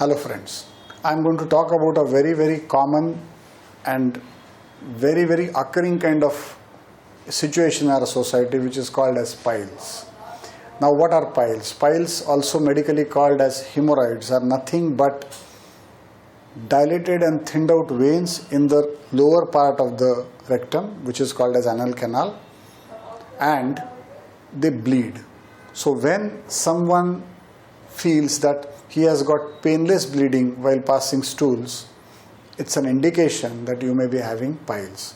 Hello friends, I am going to talk about a very common and very occurring kind of situation in our society, which is called as piles. Now what are piles? Piles, also medically called as hemorrhoids, are nothing but dilated and thinned out veins in the lower part of the rectum, which is called as anal canal, and they bleed. So when someone feels that he has got painless bleeding while passing stools, it's an indication that you may be having piles.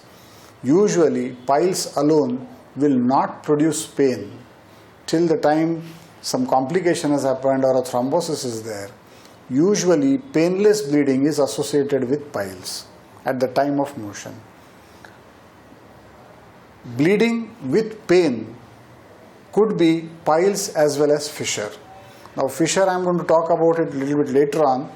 Usually piles alone will not produce pain till the time some complication has happened or a thrombosis is there. Usually painless bleeding is associated with piles at the time of motion. Bleeding with pain could be piles as well as fissure. Now fissure I am going to talk about it a little bit later on,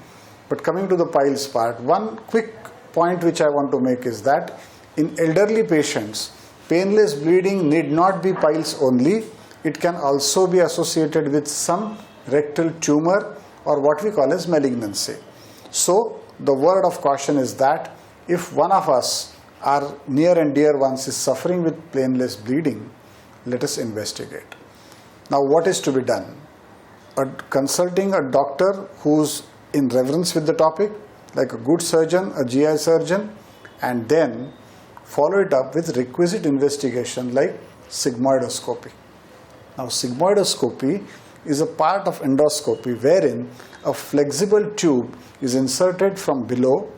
but coming to the piles part, one quick point which I want to make is that in elderly patients, painless bleeding need not be piles only, it can also be associated with some rectal tumor or what we call as malignancy. So the word of caution is that if one of us, our near and dear ones, is suffering with painless bleeding, let us investigate. Now what is to be done? Consulting a doctor who's in reverence with the topic, like a good surgeon, a GI surgeon, and then follow it up with requisite investigation like sigmoidoscopy. Now sigmoidoscopy is a part of endoscopy wherein a flexible tube is inserted from below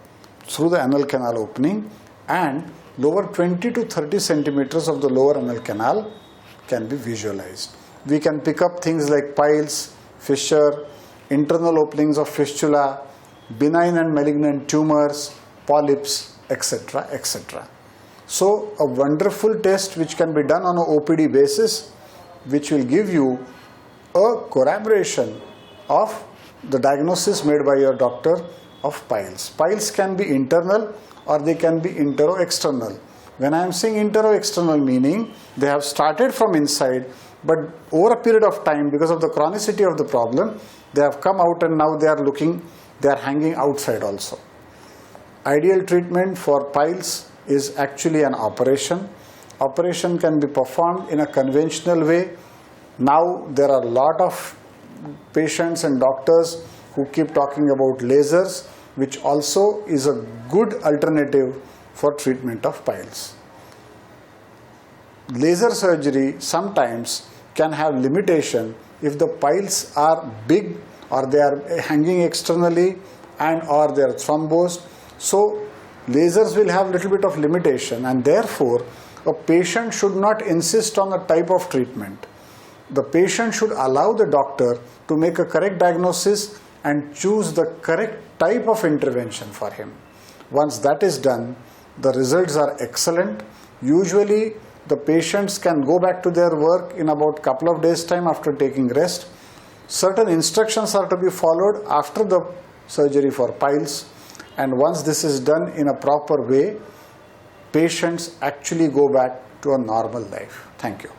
through the anal canal opening, and lower 20 to 30 centimeters of the lower anal canal can be visualized. We can pick up things like piles, fissure, internal openings of fistula, benign and malignant tumors, polyps, etc. etc. So a wonderful test which can be done on an OPD basis, which will give you a corroboration of the diagnosis made by your doctor of piles. Piles can be internal or they can be intero-external. When I am saying intero-external, meaning they have started from inside, but over a period of time, because of the chronicity of the problem, they have come out and now they are hanging outside also. Ideal treatment for piles is actually an operation. Operation can be performed in a conventional way. Now there are a lot of patients and doctors who keep talking about lasers, which also is a good alternative for treatment of piles. Laser surgery sometimes can have limitation if the piles are big or they are hanging externally and or they are thrombosed. So lasers will have little bit of limitation, and therefore a patient should not insist on a type of treatment. The patient should allow the doctor to make a correct diagnosis and choose the correct type of intervention for him. Once that is done, the results are excellent. Usually the patients can go back to their work in about couple of days' time after taking rest. Certain instructions are to be followed after the surgery for piles, and once this is done in a proper way, patients actually go back to a normal life. Thank you.